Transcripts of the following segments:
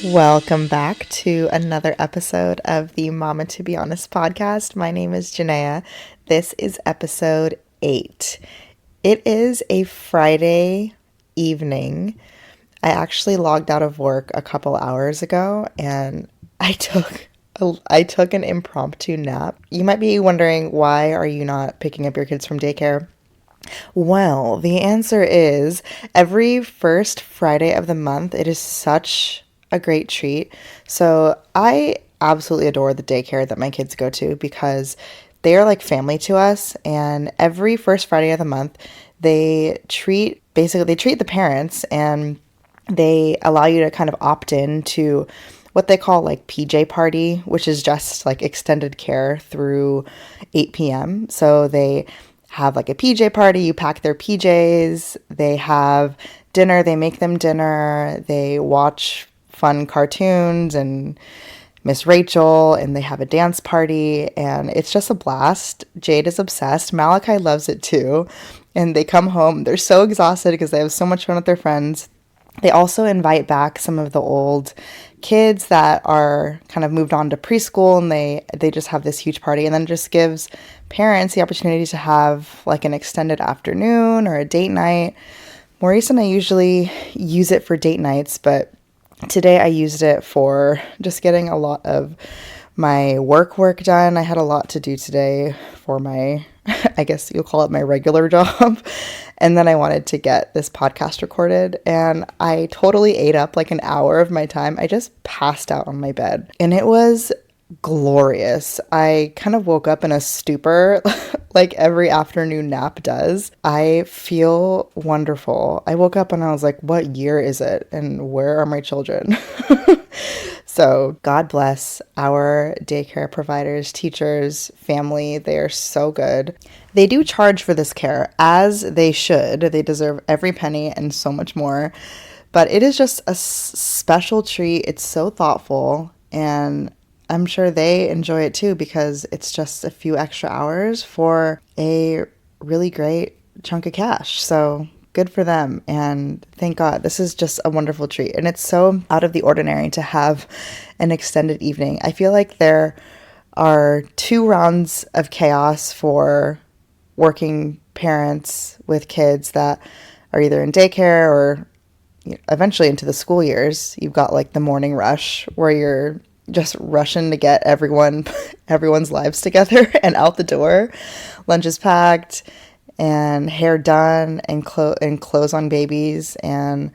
Welcome back to another episode of the Mama to Be Honest podcast. My name is Janaiah. This is episode 8. It is a Friday evening. I actually logged out of work a couple hours ago and I took an impromptu nap. You might be wondering, why are you not picking up your kids from daycare? Well, the answer is every first Friday of the month, it is such a great treat. So I absolutely adore the daycare that my kids go to because they are like family to us. And every first Friday of the month, they treat the parents and they allow you to kind of opt in to what they call like PJ party, which is just like extended care through 8 p.m. So they have like a PJ party, you pack their PJs, they have dinner, they make them dinner, they watch fun cartoons and Miss Rachel, and they have a dance party, and it's just a blast. Jade is obsessed. Malachi loves it too. And they come home, they're so exhausted because they have so much fun with their friends. They also invite back some of the old kids that are kind of moved on to preschool, and they just have this huge party, and then it just gives parents the opportunity to have like an extended afternoon or a date night. Maurice and I usually use it for date nights, but today I used it for just getting a lot of my work done. I had a lot to do today for my, I guess you'll call it my regular job. And then I wanted to get this podcast recorded, and I totally ate up like an hour of my time. I just passed out on my bed and it was glorious. I kind of woke up in a stupor like every afternoon nap does. I feel wonderful. I woke up and I was like, what year is it? And where are my children? So God bless our daycare providers, teachers, family. They are so good. They do charge for this care, as they should. They deserve every penny and so much more. But it is just a special treat. It's so thoughtful, and I'm sure they enjoy it too because it's just a few extra hours for a really great chunk of cash. So good for them, and thank God. This is just a wonderful treat, and it's so out of the ordinary to have an extended evening. I feel like there are 2 rounds of chaos for working parents with kids that are either in daycare or eventually into the school years. You've got like the morning rush where you're just rushing to get everyone's lives together and out the door. Lunch is packed and hair done and clothes on babies and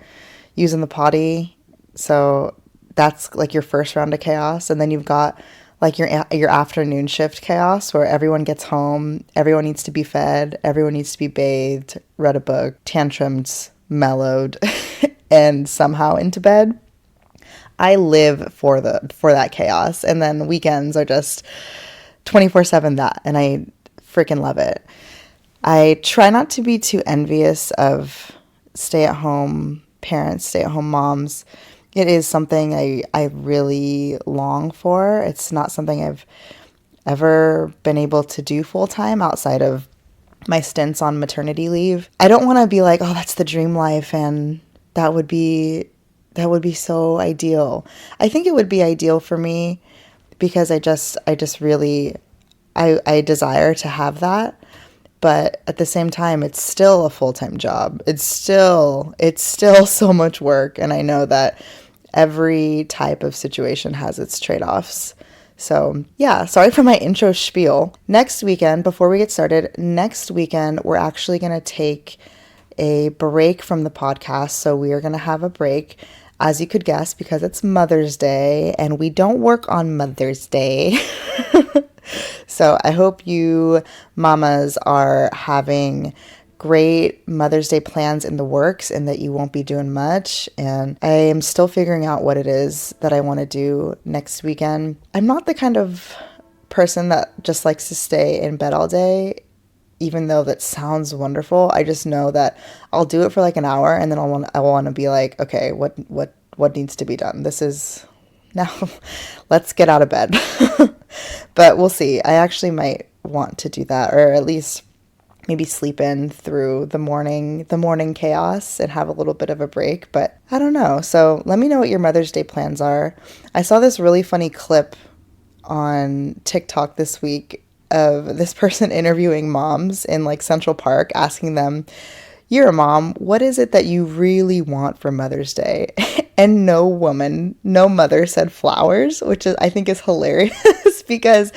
using the potty. So that's like your first round of chaos. And then you've got like your afternoon shift chaos where everyone gets home, everyone needs to be fed, everyone needs to be bathed, read a book, tantrums, mellowed, and somehow into bed. I live for that chaos. And then weekends are just 24/7 that, and I freaking love it. I try not to be too envious of stay-at-home parents, stay-at-home moms. It is something I really long for. It's not something I've ever been able to do full-time outside of my stints on maternity leave. I don't want to be like, oh, that's the dream life, and that would be so ideal. I think it would be ideal for me because I really I desire to have that. But at the same time, it's still a full-time job. It's still so much work. And I know that every type of situation has its trade-offs. So yeah, sorry for my intro spiel. Next weekend, before we get started, we're actually going to take a break from the podcast. So we are going to have a break, as you could guess, because it's Mother's Day and we don't work on Mother's Day. So I hope you mamas are having great Mother's Day plans in the works and that you won't be doing much. And I am still figuring out what it is that I want to do next weekend. I'm not the kind of person that just likes to stay in bed all day, even though that sounds wonderful. I just know that I'll do it for like an hour and then I want to be like, okay, what needs to be done? This is now, let's get out of bed. But we'll see. I actually might want to do that, or at least maybe sleep in through the morning chaos and have a little bit of a break, but I don't know. So let me know what your Mother's Day plans are. I saw this really funny clip on TikTok this week of this person interviewing moms in like Central Park, asking them, "You're a mom, what is it that you really want for Mother's Day?" And no mother said flowers, which is, I think, is hilarious because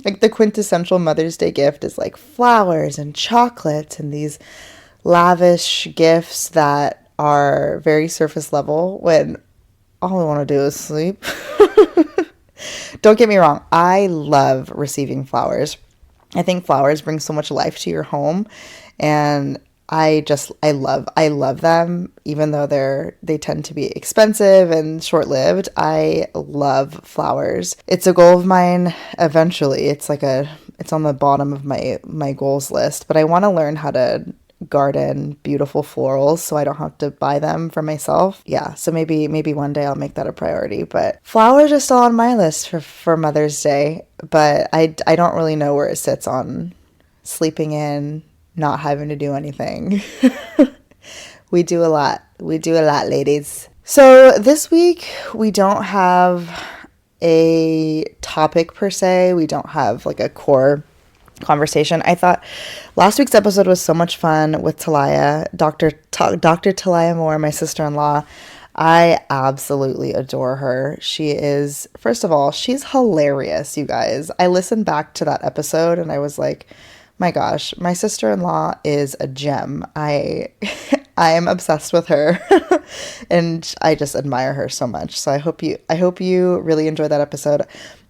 like the quintessential Mother's Day gift is like flowers and chocolates and these lavish gifts that are very surface level when all I want to do is sleep. Don't get me wrong, I love receiving flowers. I think flowers bring so much life to your home, and I love them, even though they tend to be expensive and short-lived. I love flowers. It's a goal of mine eventually. It's on the bottom of my goals list, but I want to learn how to garden beautiful florals so I don't have to buy them for myself. Yeah, so maybe one day I'll make that a priority, but flowers are still on my list for Mother's Day, but I don't really know where it sits on sleeping in, not having to do anything. We do a lot. We do a lot, ladies. So this week we don't have a topic per se. We don't have like a core conversation. I thought last week's episode was so much fun with Talia, Dr. Talia Moore, my sister-in-law. I absolutely adore her. She is, first of all, she's hilarious, you guys. I listened back to that episode and I was like, my gosh, my sister-in-law is a gem. I am obsessed with her and I just admire her so much. So I hope you really enjoyed that episode.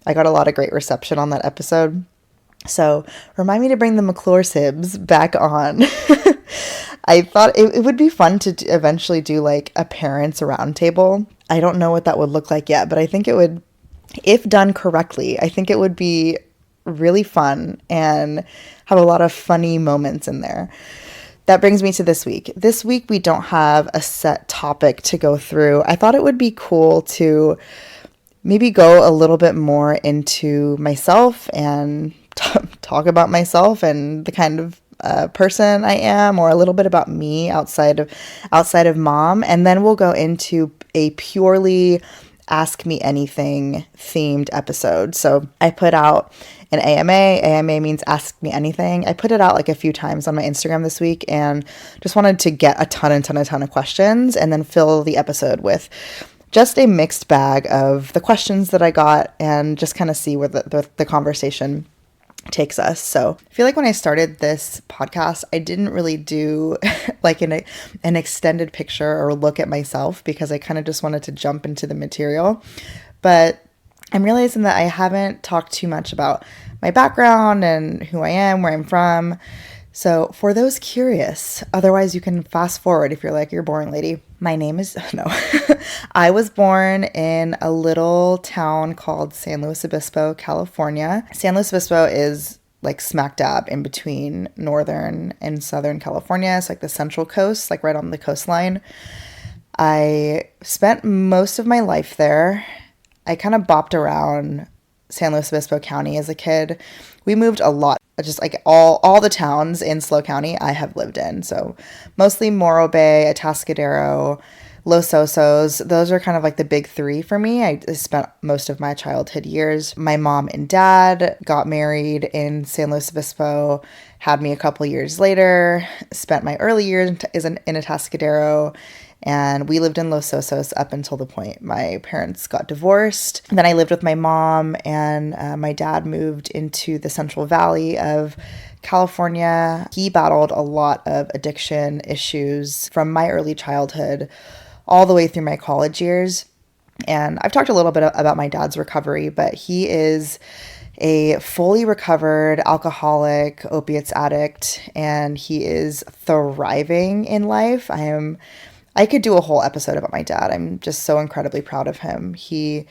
I got a lot of great reception on that episode. So remind me to bring the McClure Sibs back on. I thought it would be fun to eventually do like a parents roundtable. I don't know what that would look like yet, but I think it would, if done correctly, I think it would be really fun and have a lot of funny moments in there. That brings me to this week. This week we don't have a set topic to go through. I thought it would be cool to maybe go a little bit more into myself and talk about myself and the kind of person I am, or a little bit about me outside of mom, and then we'll go into a purely Ask Me Anything themed episode. So I put out an AMA. AMA means Ask Me Anything. I put it out like a few times on my Instagram this week and just wanted to get a ton of questions and then fill the episode with just a mixed bag of the questions that I got and just kind of see where the conversation takes us. So I feel like when I started this podcast, I didn't really do like an extended picture or look at myself because I kind of just wanted to jump into the material. But I'm realizing that I haven't talked too much about my background and who I am, where I'm from. So for those curious, otherwise you can fast forward if you're like, you're boring, lady. My name is, no. I was born in a little town called San Luis Obispo, California. San Luis Obispo is like smack dab in between northern and southern California. It's like the central coast, like right on the coastline. I spent most of my life there. I kind of bopped around San Luis Obispo County as a kid. We moved a lot, just like all the towns in SLO County I have lived in. So mostly Morro Bay, Atascadero, Los Osos. Those are kind of like the big three for me. I spent most of my childhood years. My mom and dad got married in San Luis Obispo, had me a couple years later, spent my early years in Atascadero, and we lived in Los Osos up until the point my parents got divorced. Then I lived with my mom, and my dad moved into the Central Valley of California. He battled a lot of addiction issues from my early childhood all the way through my college years. And I've talked a little bit about my dad's recovery, but he is a fully recovered alcoholic, opiates addict, and he is thriving in life. I could do a whole episode about my dad. I'm just so incredibly proud of him. We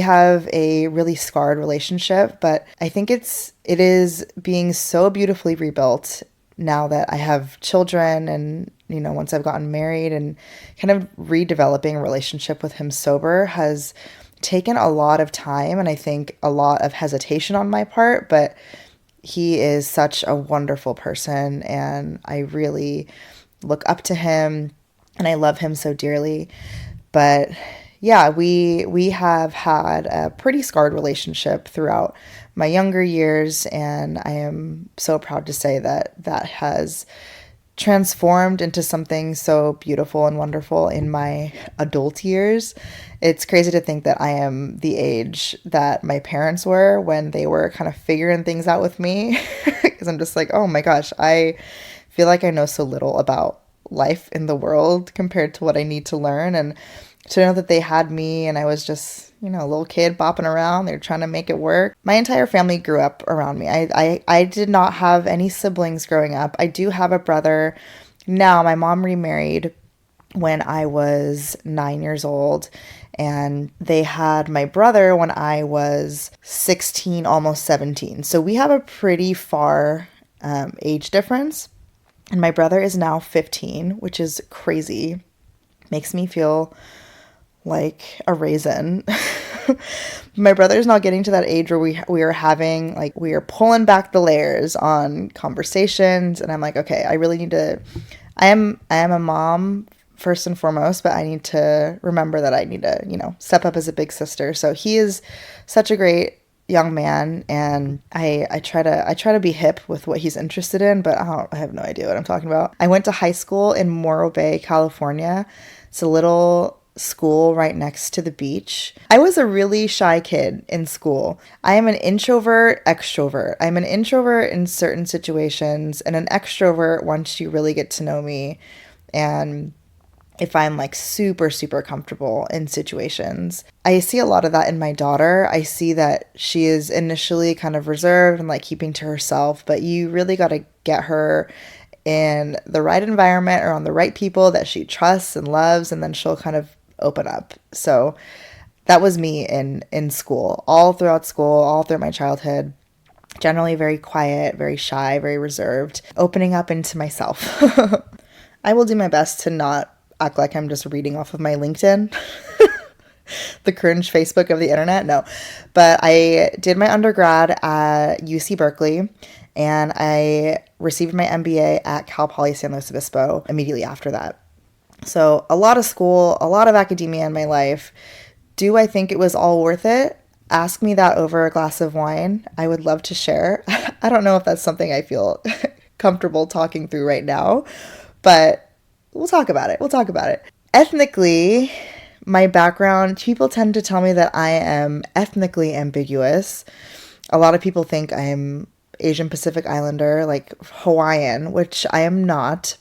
have a really scarred relationship, but I think it is being so beautifully rebuilt now that I have children and, once I've gotten married, and kind of redeveloping a relationship with him sober has taken a lot of time and I think a lot of hesitation on my part, but he is such a wonderful person, and I really look up to him, and I love him so dearly. But yeah, we have had a pretty scarred relationship throughout my younger years, and I am so proud to say that that has transformed into something so beautiful and wonderful in my adult years. It's crazy to think that I am the age that my parents were when they were kind of figuring things out with me. Because I'm just like, oh my gosh, I feel like I know so little about life in the world compared to what I need to learn. And to know that they had me and I was just, a little kid bopping around, they're trying to make it work. My entire family grew up around me. I did not have any siblings growing up. I do have a brother now. My mom remarried when I was 9 years old, and they had my brother when I was 16, almost 17. So we have a pretty far age difference. And my brother is now 15, which is crazy. Makes me feel like a raisin. My brother's now getting to that age where we are having, like, we are pulling back the layers on conversations, and I'm like, okay, I really need to, I am a mom first and foremost, but I need to remember that I need to, step up as a big sister. So he is such a great young man, and I try to be hip with what he's interested in, but I have no idea what I'm talking about. I went to high school in Morro Bay, California. It's a little school right next to the beach. I was a really shy kid in school. I am an introvert extrovert. I'm an introvert in certain situations and an extrovert once you really get to know me, and if I'm like super, super comfortable in situations. I see a lot of that in my daughter. I see that she is initially kind of reserved and like keeping to herself, but you really got to get her in the right environment or on the right people that she trusts and loves, and then she'll kind of open up. So that was me in school, all through my childhood. Generally very quiet, very shy, very reserved, opening up into myself. I will do my best to not act like I'm just reading off of my LinkedIn. The cringe Facebook of the internet. No, but I did my undergrad at UC Berkeley, and I received my MBA at Cal Poly San Luis Obispo immediately after that. So a lot of school, a lot of academia in my life. Do I think it was all worth it? Ask me that over a glass of wine. I would love to share. I don't know if that's something I feel comfortable talking through right now, but we'll talk about it. Ethnically, my background, people tend to tell me that I am ethnically ambiguous. A lot of people think I'm Asian Pacific Islander, like Hawaiian, which I am not.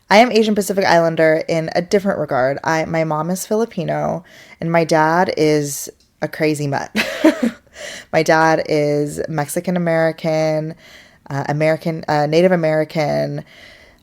I am Asian Pacific Islander in a different regard. My mom is Filipino, and my dad is a crazy mutt. My dad is Mexican American, Native American,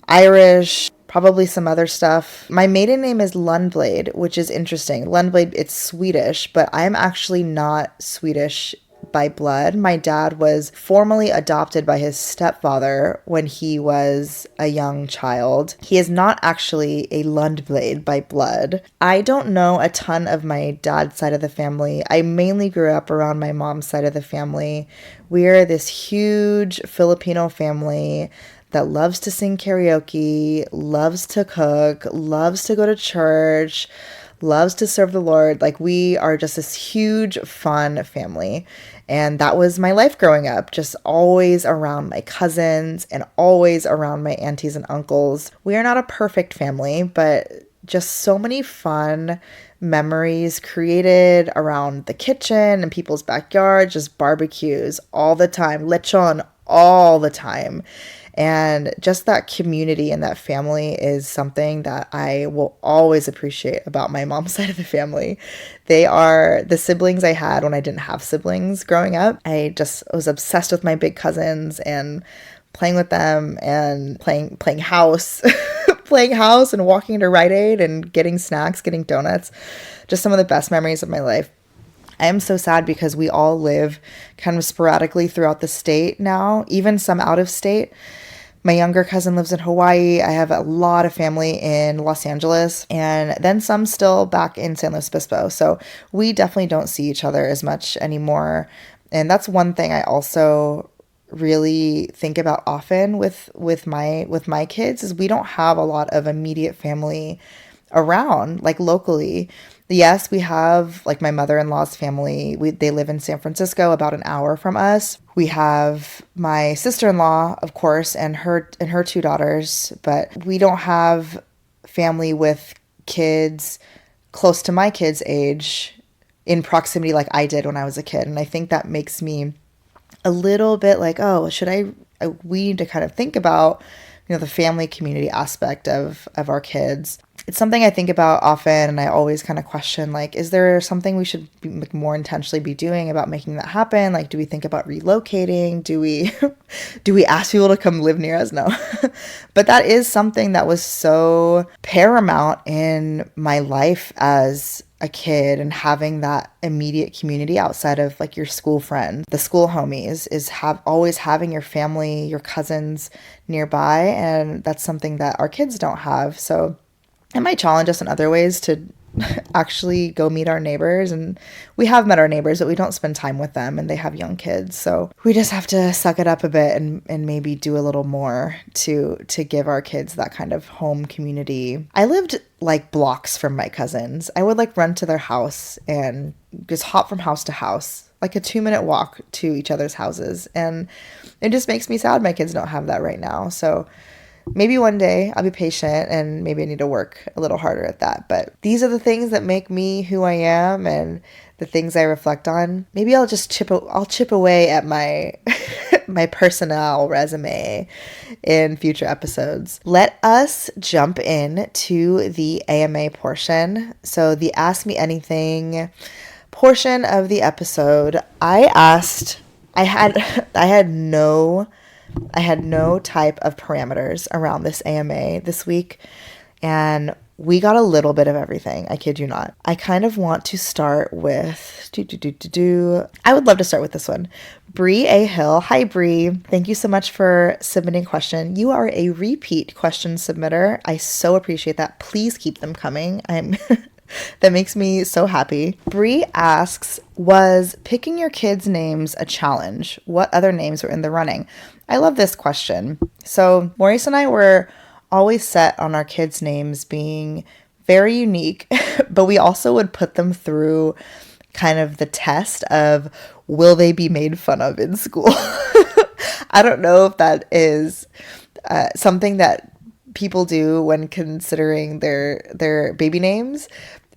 Irish, probably some other stuff. My maiden name is Lundblade, which is interesting. Lundblade, it's Swedish, but I'm actually not Swedish by blood. My dad was formally adopted by his stepfather when he was a young child. He is not actually a Lundblade by blood. I don't know a ton of my dad's side of the family. I mainly grew up around my mom's side of the family. We're this huge Filipino family that loves to sing karaoke, loves to cook, loves to go to church, loves to serve the Lord. Like, we are just this huge, fun family. And that was my life growing up, just always around my cousins and always around my aunties and uncles. We are not a perfect family, but just so many fun memories created around the kitchen and people's backyard, just barbecues all the time, lechon all the time. And just that community and that family is something that I will always appreciate about my mom's side of the family. They are the siblings I had when I didn't have siblings growing up. I just was obsessed with my big cousins and playing with them and playing house, playing house and walking to Rite Aid and getting snacks, getting donuts. Just some of the best memories of my life. I am so sad because we all live kind of sporadically throughout the state now, even some out of state. My younger cousin lives in Hawaii. I have a lot of family in Los Angeles, and then some still back in San Luis Obispo. So we definitely don't see each other as much anymore. And that's one thing I also really think about often with my kids is we don't have a lot of immediate family around, like locally. Yes, we have like my mother-in-law's family. They live in San Francisco, about an hour from us. We have my sister-in-law, of course, and her two daughters, but we don't have family with kids close to my kids' age in proximity like I did when I was a kid. And I think that makes me a little bit like, oh, we need to kind of think about, the family community aspect of our kids. It's something I think about often, and I always kind of question, like, is there something we should be, like, more intentionally be doing about making that happen? Like, do we think about relocating? Do we do we ask people to come live near us? No. But that is something that was so paramount in my life as a kid, and having that immediate community outside of like your school friends, the school homies, is always having your family, your cousins nearby, and that's something that our kids don't have. So it might challenge us in other ways to actually go meet our neighbors. And we have met our neighbors, but we don't spend time with them, and they have young kids. So we just have to suck it up a bit and maybe do a little more to give our kids that kind of home community. I lived like blocks from my cousins. I would like run to their house and just hop from house to house, like a 2-minute walk to each other's houses. And it just makes me sad my kids don't have that right now. So maybe one day I'll be patient, and maybe I need to work a little harder at that. But these are the things that make me who I am, and the things I reflect on. Maybe I'll just chip away at my my personnel resume in future episodes. Let us jump in to the AMA portion. So the Ask Me Anything portion of the episode, I had no type of parameters around this AMA this week, and we got a little bit of everything. I kid you not. I kind of want to start with I would love to start with this one. Bree A. Hill. Hi, Bree. Thank you so much for submitting a question. You are a repeat question submitter. I so appreciate that. Please keep them coming. That makes me so happy. Bree asks, was picking your kids' names a challenge? What other names were in the running? I love this question. So Maurice and I were always set on our kids' names being very unique, but we also would put them through kind of the test of, will they be made fun of in school? I don't know if that is something that people do when considering their baby names,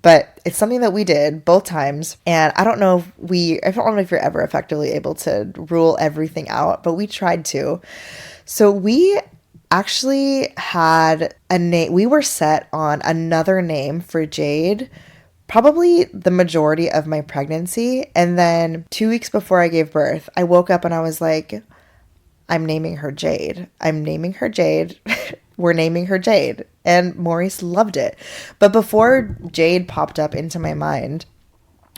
but it's something that we did both times. And I don't know if you're ever effectively able to rule everything out, but we tried to. So we actually had a name. We were set on another name for Jade probably the majority of my pregnancy. And then 2 weeks before I gave birth, I woke up and I was like, I'm naming her Jade. I'm naming her Jade. We're naming her Jade. And Maurice loved it. But before Jade popped up into my mind,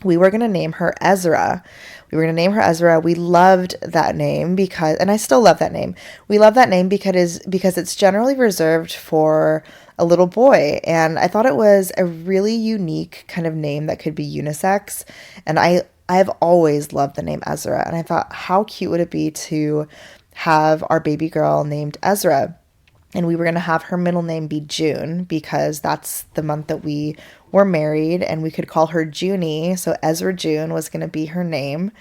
we were going to name her Ezra. We loved that name because, and I still love that name. We love that name because it's generally reserved for a little boy. And I thought it was a really unique kind of name that could be unisex. And I've always loved the name Ezra. And I thought, how cute would it be to have our baby girl named Ezra? And we were going to have her middle name be June because that's the month that we were married, and we could call her Junie. So Ezra June was going to be her name.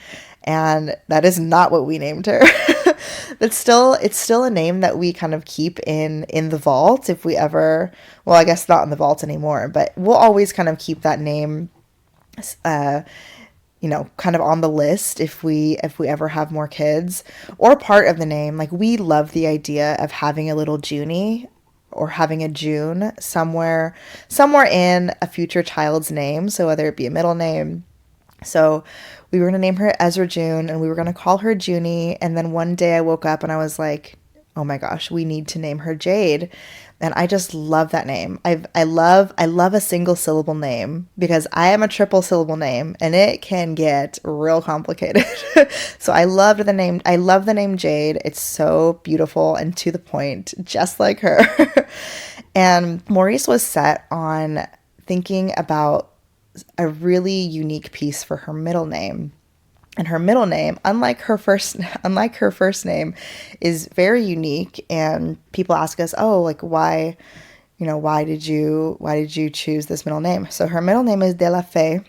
And that is not what we named her. It's still a name that we kind of keep in the vault if we ever, well, I guess not in the vault anymore, but we'll always kind of keep that name, kind of on the list if we ever have more kids, or part of the name. Like, we love the idea of having a little Junie or having a June somewhere in a future child's name. So whether it be a middle name. So we were going to name her Ezra June, and we were going to call her Junie. And then one day I woke up and I was like, oh my gosh, we need to name her Jade. And I just love that name. I love a single syllable name because I am a triple syllable name and it can get real complicated. So I love the name Jade. It's so beautiful and to the point, just like her. And Maurice was set on thinking about a really unique piece for her middle name. And her middle name, unlike her first name, is very unique. And people ask us, oh, like why, why did you choose this middle name? So her middle name is De La Fe,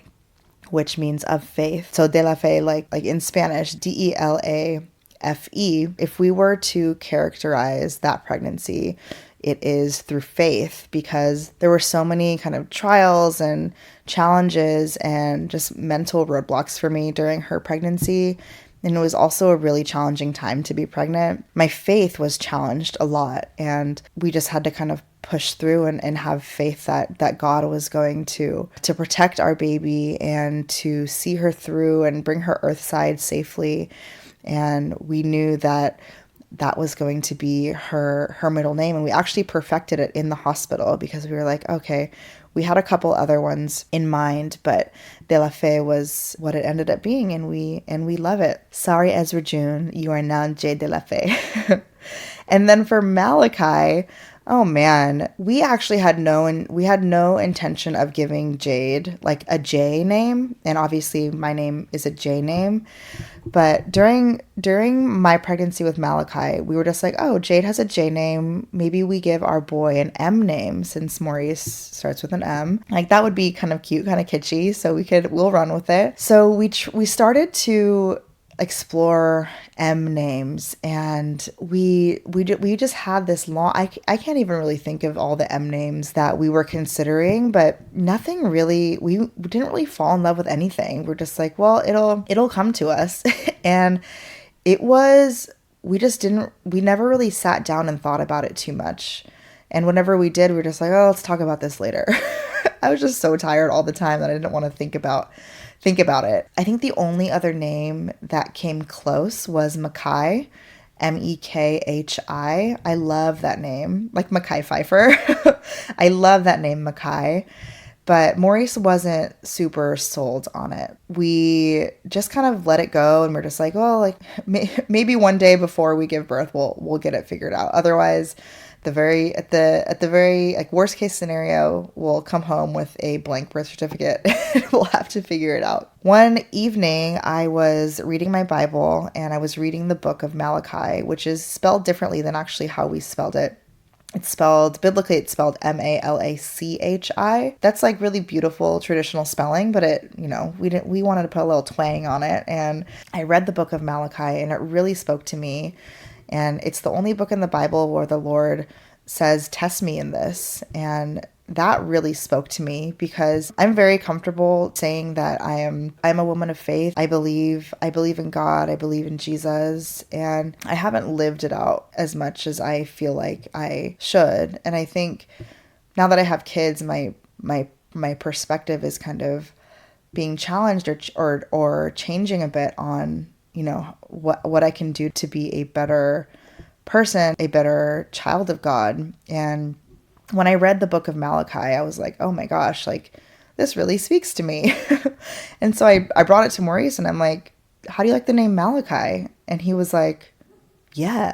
which means of faith. So De La Fe, like in Spanish, Delafe. If we were to characterize that pregnancy, it is through faith, because there were so many kind of trials and challenges and just mental roadblocks for me during her pregnancy. And it was also a really challenging time to be pregnant. My faith was challenged a lot, and we just had to kind of push through and have faith that God was going to protect our baby and to see her through and bring her earthside safely. And we knew that was going to be her middle name. And we actually perfected it in the hospital, because we were like, okay, we had a couple other ones in mind, but De La Fe was what it ended up being, and we love it. Sorry, Ezra June, you are now J De La Fe. And then for Malachi, oh man, we actually had no intention of giving Jade like a J name, and obviously my name is a J name. But during my pregnancy with Malachi, we were just like, oh, Jade has a J name. Maybe we give our boy an M name, since Maurice starts with an M. Like that would be kind of cute, kind of kitschy. So we'll run with it. So we started to explore M names, and we just had this long, I can't even really think of all the M names that we were considering, but nothing really, we didn't really fall in love with anything. We're just like, well, it'll come to us. And we never really sat down and thought about it too much. And whenever we did, we were just like, oh, let's talk about this later. I was just so tired all the time that I didn't want to think about it. I think the only other name that came close was Mekhi, Mekhi. I love that name, like Mekhi Phifer. I love that name, Mekhi. But Maurice wasn't super sold on it. We just kind of let it go, and we're just like, well, like maybe one day before we give birth, we'll get it figured out. Otherwise, at the very like worst case scenario, we'll come home with a blank birth certificate. We'll have to figure it out. One evening, I was reading my Bible, and I was reading the book of Malachi, which is spelled differently than actually how we spelled it. Biblically, it's spelled Malachi. That's like really beautiful traditional spelling, but we wanted to put a little twang on it. And I read the book of Malachi, and it really spoke to me. And it's the only book in the Bible where the Lord says, test me in this. And that really spoke to me, because I'm very comfortable saying that I'm a woman of faith. I believe in God. I believe in Jesus. And I haven't lived it out as much as I feel like I should. And I think now that I have kids, my perspective is kind of being challenged or changing a bit on, what I can do to be a better person, a better child of God. And when I read the book of Malachi, I was like, oh my gosh, like this really speaks to me. And so I brought it to Maurice, and I'm like, how do you like the name Malachi? And he was like, yeah.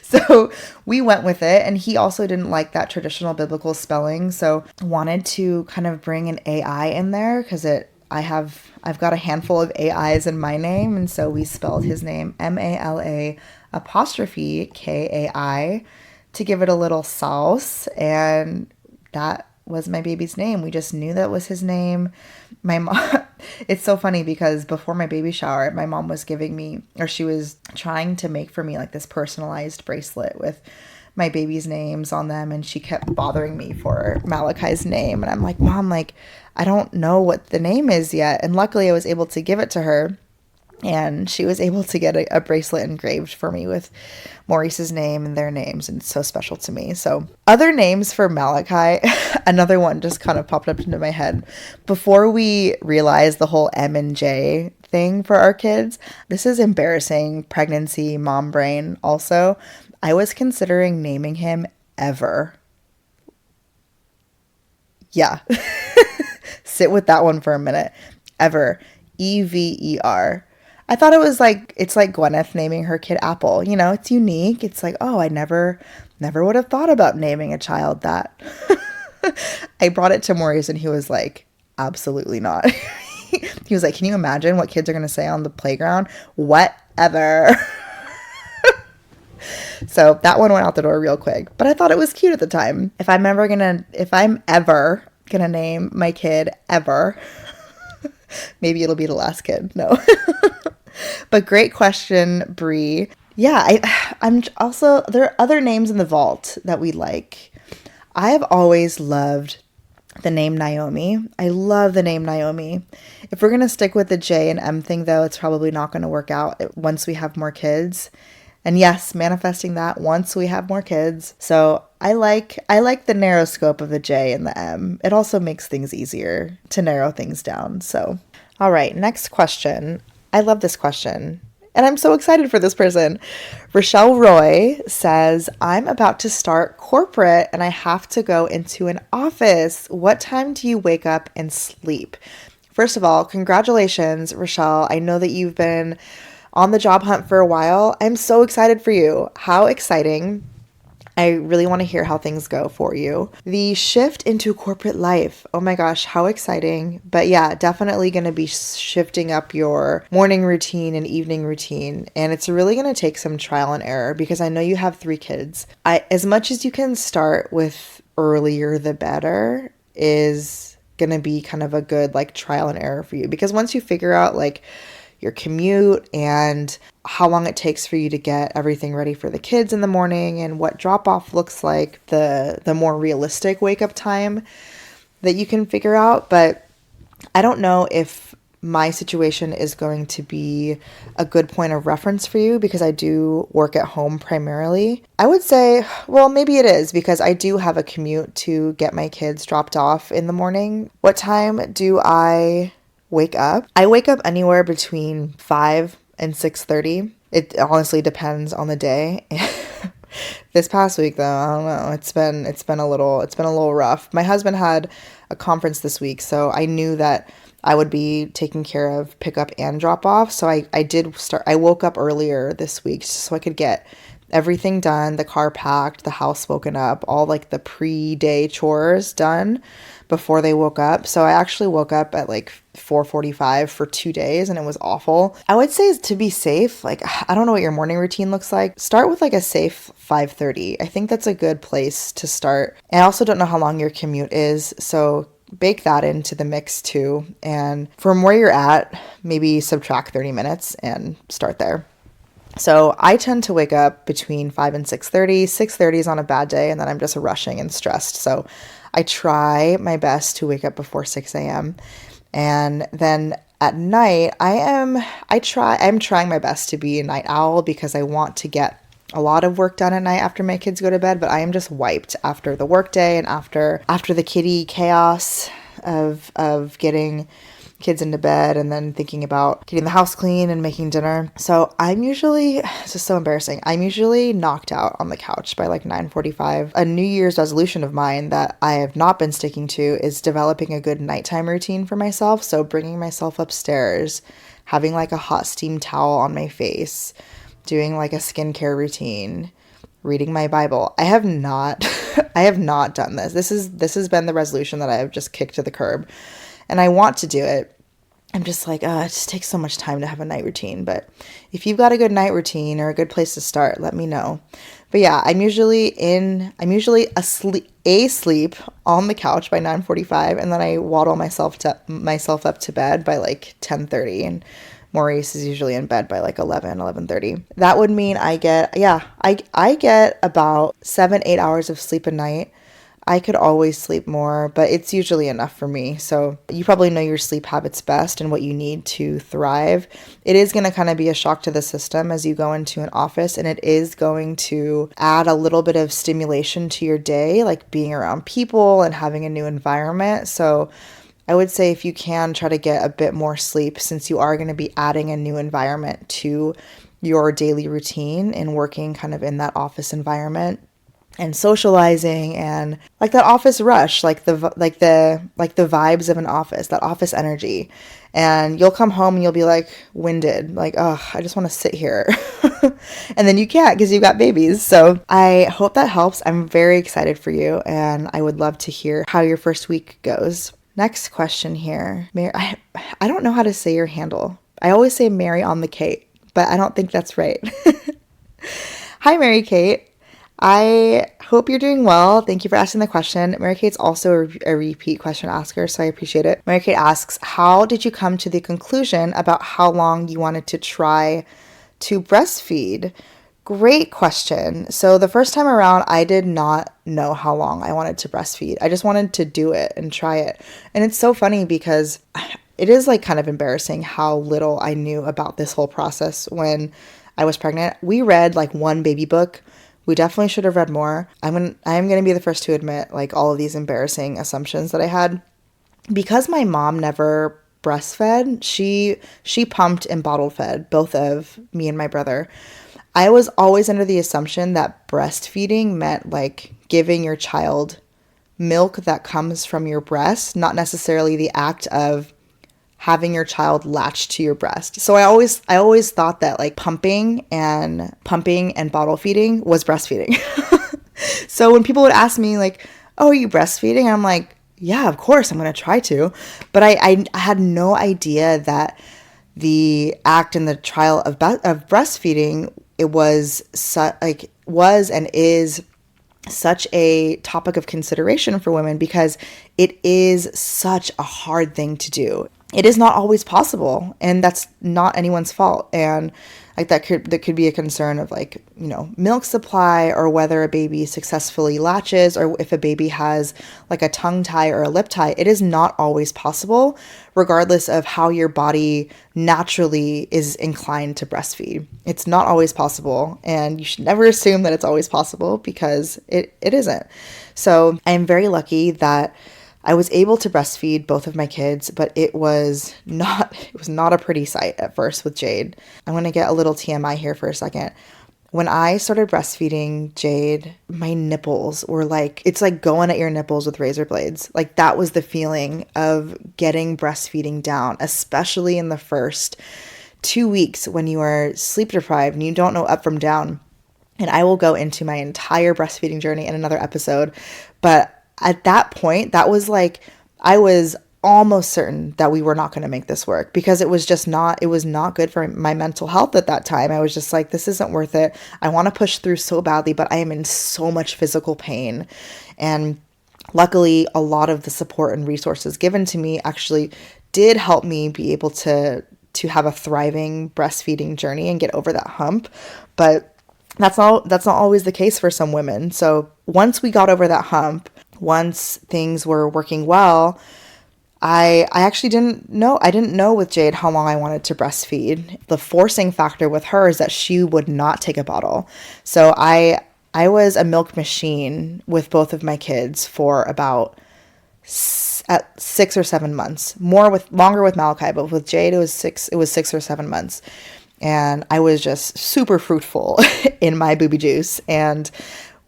So we went with it, and he also didn't like that traditional biblical spelling. So wanted to kind of bring an AI in there, because I've got a handful of AIs in my name. And so we spelled his name Mala apostrophe Kai to give it a little sauce. And that was my baby's name. We just knew that was his name. My mom, it's so funny, because before my baby shower, my mom was she was trying to make for me like this personalized bracelet with my baby's names on them. And she kept bothering me for Malachi's name. And I'm like, Mom, like, I don't know what the name is yet. And luckily I was able to give it to her, and she was able to get a bracelet engraved for me with Maurice's name and their names. And it's so special to me. So other names for Malachi, another one just kind of popped up into my head. Before we realized the whole M and J thing for our kids, this is embarrassing pregnancy mom brain also. I was considering naming him Ever. Yeah. Sit with that one for a minute. Ever. Ever. I thought it was like, it's like Gwyneth naming her kid Apple. It's unique. It's like, oh, I never would have thought about naming a child that. I brought it to Maurice, and he was like, absolutely not. He was like, can you imagine what kids are going to say on the playground? Whatever. So that one went out the door real quick, but I thought it was cute at the time. If I'm ever gonna name my kid ever, maybe it'll be the last kid. No. But great question, Bree. Yeah, I'm also, there are other names in the vault that we like. I have always loved the name Naomi. I love the name Naomi. If we're going to stick with the J and M thing, though, it's probably not going to work out once we have more kids. And yes, manifesting that once we have more kids. So I like the narrow scope of the J and the M. It also makes things easier to narrow things down. So, all right, next question. I love this question. And I'm so excited for this person. Rochelle Roy says, I'm about to start corporate and I have to go into an office. What time do you wake up and sleep? First of all, congratulations, Rochelle. I know that you've been on the job hunt for a while. I'm so excited for you. How exciting. I really want to hear how things go for you. The shift into corporate life. Oh my gosh, how exciting. But yeah, definitely going to be shifting up your morning routine and evening routine. And it's really going to take some trial and error because I know you have 3 kids. As much as you can start with earlier, the better is going to be kind of a good like trial and error for you. Because once you figure out like your commute and how long it takes for you to get everything ready for the kids in the morning and what drop off looks like, the more realistic wake up time that you can figure out. But I don't know if my situation is going to be a good point of reference for you because I do work at home primarily. I would say, well, maybe it is because I do have a commute to get my kids dropped off in the morning. What time do I wake up? I wake up anywhere between 5 and 6:30. It honestly depends on the day. This past week though, I don't know. It's been a little rough. My husband had a conference this week, so I knew that I would be taking care of pickup and drop off. So I woke up earlier this week so I could get everything done, the car packed, the house woken up, all like the pre-day chores done before they woke up. So I actually woke up at like 4:45 for 2 days and it was awful. I would say to be safe, like I don't know what your morning routine looks like. Start with like a safe 5:30. I think that's a good place to start. I also don't know how long your commute is, so bake that into the mix too. And from where you're at, maybe subtract 30 minutes and start there. So I tend to wake up between 5 and 6:30. 6:30 is on a bad day and then I'm just rushing and stressed. So I try my best to wake up before 6 a.m. And then at night, I'm trying my best to be a night owl because I want to get a lot of work done at night after my kids go to bed, but I am just wiped after the workday and after the kitty chaos of getting kids into bed and then thinking about getting the house clean and making dinner. So this is so embarrassing. I'm usually knocked out on the couch by like 9:45. A New Year's resolution of mine that I have not been sticking to is developing a good nighttime routine for myself. So bringing myself upstairs, having like a hot steam towel on my face, doing like a skincare routine, reading my Bible. I have not done this. This has been the resolution that I have just kicked to the curb. And I want to do it. I'm just like, it just takes so much time to have a night routine. But if you've got a good night routine or a good place to start, let me know. But yeah, I'm usually asleep on the couch by 9:45, and then I waddle myself up to bed by like 10:30, and Maurice is usually in bed by like 11:30. That would mean I get about 7-8 hours of sleep a night. I could always sleep more, but it's usually enough for me. So you probably know your sleep habits best and what you need to thrive. It is going to kind of be a shock to the system as you go into an office, and it is going to add a little bit of stimulation to your day, like being around people and having a new environment. So I would say if you can, try to get a bit more sleep since you are going to be adding a new environment to your daily routine and working kind of in that office environment and socializing and like that office rush, like the vibes of an office, that office energy. And you'll come home and you'll be like winded, like, oh, I just want to sit here. And then you can't because you've got babies. So I hope that helps. I'm very excited for you and I would love to hear how your first week goes. Next question here. I don't know how to say your handle. I always say Mary on the Kate, but I don't think that's right. Hi, Mary Kate. I hope you're doing well. Thank you for asking the question. Mary Kate's also a repeat question asker, so I appreciate it. Mary Kate asks, how did you come to the conclusion about how long you wanted to try to breastfeed? Great question. So the first time around, I did not know how long I wanted to breastfeed. I just wanted to do it and try it. And it's so funny because it is like kind of embarrassing how little I knew about this whole process when I was pregnant. We read like one baby book. We definitely should have read more. I am going to be the first to admit like all of these embarrassing assumptions that I had. Because my mom never breastfed, she pumped and bottle fed both of me and my brother. I was always under the assumption that breastfeeding meant like giving your child milk that comes from your breast, not necessarily the act of having your child latch to your breast. So I always thought that like pumping and bottle feeding was breastfeeding. So when people would ask me like, "Oh, are you breastfeeding?" I'm like, "Yeah, of course, I'm going to try to." But I had no idea that the act and the trial of breastfeeding, it was was and is such a topic of consideration for women because it is such a hard thing to do. It is not always possible, and that's not anyone's fault. And like that could be a concern of like, you know, milk supply or whether a baby successfully latches or if a baby has like a tongue tie or a lip tie. It is not always possible, regardless of how your body naturally is inclined to breastfeed. It's not always possible, and you should never assume that it's always possible because it isn't. So I am very lucky that I was able to breastfeed both of my kids, but it was not a pretty sight at first with Jade. I'm going to get a little TMI here for a second. When I started breastfeeding Jade, my nipples were like, it's like going at your nipples with razor blades. Like that was the feeling of getting breastfeeding down, especially in the first 2 weeks when you are sleep deprived and you don't know up from down. And I will go into my entire breastfeeding journey in another episode, but at that point, that was like, I was almost certain that we were not going to make this work because it was not good for my mental health at that time. I was just like, this isn't worth it. I want to push through so badly, but I am in so much physical pain. And luckily, a lot of the support and resources given to me actually did help me be able to have a thriving breastfeeding journey and get over that hump. But that's not always the case for some women. So once we got over that hump, once things were working well, I actually didn't know with Jade how long I wanted to breastfeed. The forcing factor with her is that she would not take a bottle. So I was a milk machine with both of my kids for about 6 or 7 months. Longer with Malachi, but with Jade it was 6 or 7 months. And I was just super fruitful in my booby juice. And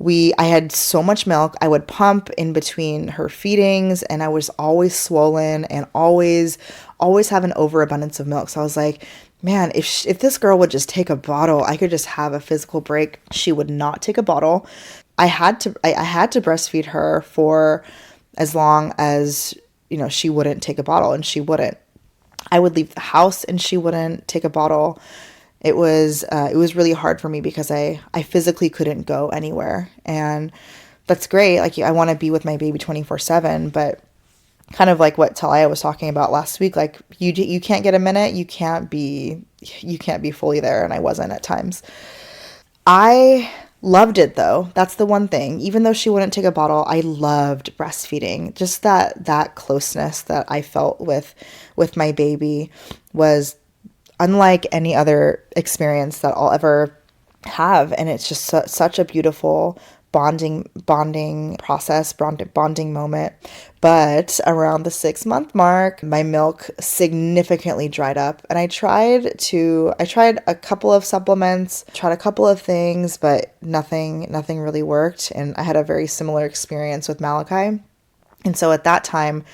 I had so much milk. I would pump in between her feedings and I was always swollen and always have an overabundance of milk. So I was like, man, if this girl would just take a bottle, I could just have a physical break. She would not take a bottle. I had to breastfeed her for as long as, you know, she wouldn't take a bottle, and she wouldn't. I would leave the house and she wouldn't take a bottle. It was really hard for me because I physically couldn't go anywhere. And that's great. Like, I want to be with my baby 24/7, but kind of like what Talia was talking about last week, like you can't get a minute, you can't be fully there. And I wasn't at times. I loved it though. That's the one thing. Even though she wouldn't take a bottle, I loved breastfeeding. Just that closeness that I felt with my baby was unlike any other experience that I'll ever have. And it's just such a beautiful bonding process, bonding moment. But around the 6-month mark, my milk significantly dried up, and I tried a couple of supplements, tried a couple of things, but nothing really worked. And I had a very similar experience with Malachi. And so at that time,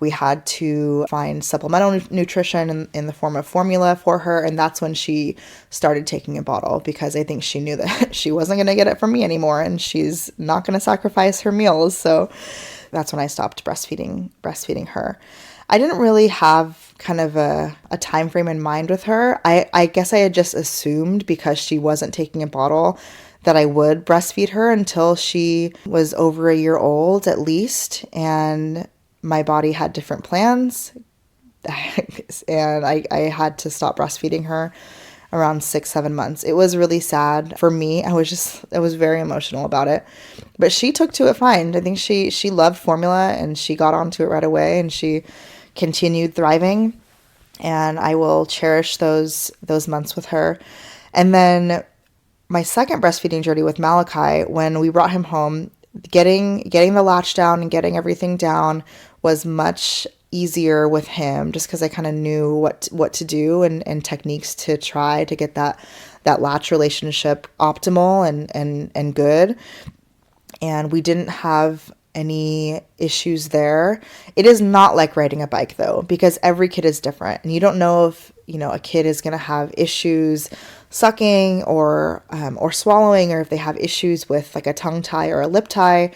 we had to find supplemental nutrition in the form of formula for her. And that's when she started taking a bottle, because I think she knew that she wasn't going to get it from me anymore, and she's not going to sacrifice her meals. So that's when I stopped breastfeeding her. I didn't really have kind of a time frame in mind with her. I guess I had just assumed because she wasn't taking a bottle that I would breastfeed her until she was over a year old at least. And my body had different plans. And I had to stop breastfeeding her around 6, 7 months. It was really sad for me. I was very emotional about it, but she took to it fine. I think she loved formula and she got onto it right away and she continued thriving. And I will cherish those months with her. And then my second breastfeeding journey with Malachi, when we brought him home, getting the latch down and getting everything down was much easier with him, just because I kind of knew what to do and techniques to try to get that latch relationship optimal and good. And we didn't have any issues there. It is not like riding a bike though, because every kid is different and you don't know if, a kid is going to have issues sucking or swallowing, or if they have issues with like a tongue tie or a lip tie.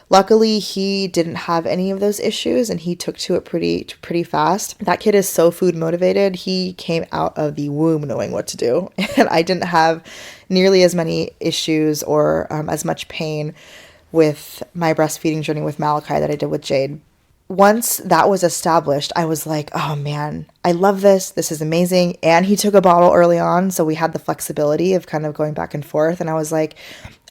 Luckily, he didn't have any of those issues and he took to it pretty fast. That kid is so food motivated. He came out of the womb knowing what to do. And I didn't have nearly as many issues or as much pain with my breastfeeding journey with Malachi that I did with Jade. Once that was established, I was like, oh man, I love this. This is amazing. And he took a bottle early on, so we had the flexibility of kind of going back and forth. And I was like,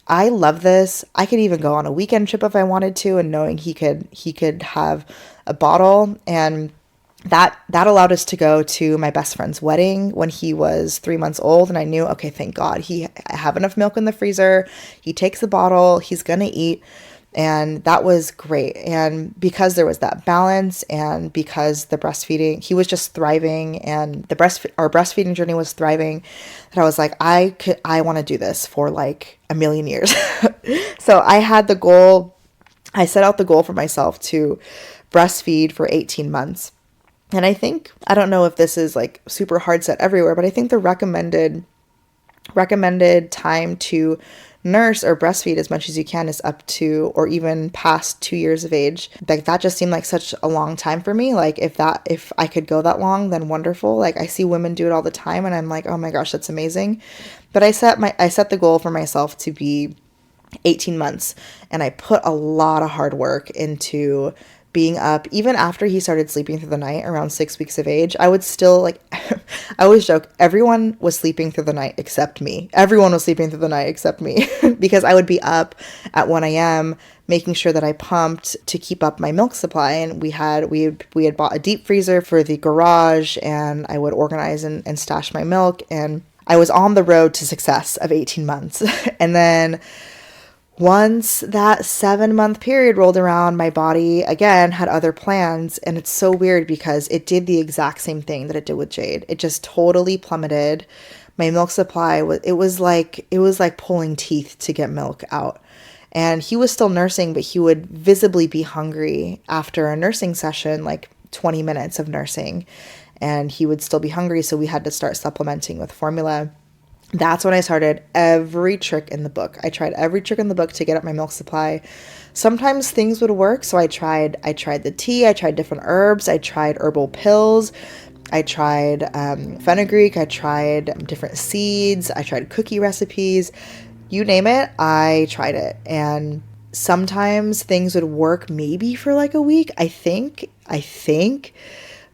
I love this. I could even go on a weekend trip if I wanted to, and knowing he could have a bottle. And that allowed us to go to my best friend's wedding when he was 3 months old. And I knew, okay, thank God, I have enough milk in the freezer. He takes the bottle, he's going to eat. And that was great. And because there was that balance and because the breastfeeding, he was just thriving and our breastfeeding journey was thriving, that I was like, I want to do this for like a million years. So I set out the goal for myself to breastfeed for 18 months. And I don't know if this is like super hard set everywhere, but I think the recommended time to nurse or breastfeed as much as you can is up to or even past 2 years of age. Like that just seemed like such a long time for me. Like if I could go that long, then wonderful. Like I see women do it all the time and I'm like, oh my gosh, that's amazing. But I set the goal for myself to be 18 months and I put a lot of hard work into being up. Even after he started sleeping through the night around 6 weeks of age, I would still I always joke, everyone was sleeping through the night except me. Everyone was sleeping through the night except me because I would be up at 1 a.m. making sure that I pumped to keep up my milk supply. And we had bought a deep freezer for the garage and I would organize and stash my milk. And I was on the road to success of 18 months. And then once that 7-month period rolled around, my body again had other plans. And it's so weird because it did the exact same thing that it did with Jade. It just totally plummeted. My milk supply was like pulling teeth to get milk out. And he was still nursing, but he would visibly be hungry after a nursing session, like 20 minutes of nursing. And he would still be hungry. So we had to start supplementing with formula. That's when I started every trick in the book. I tried every trick in the book to get up my milk supply. Sometimes things would work. So I tried the tea. I tried different herbs. I tried herbal pills. I tried fenugreek. I tried different seeds. I tried cookie recipes. You name it, I tried it. And sometimes things would work maybe for like a week, I think.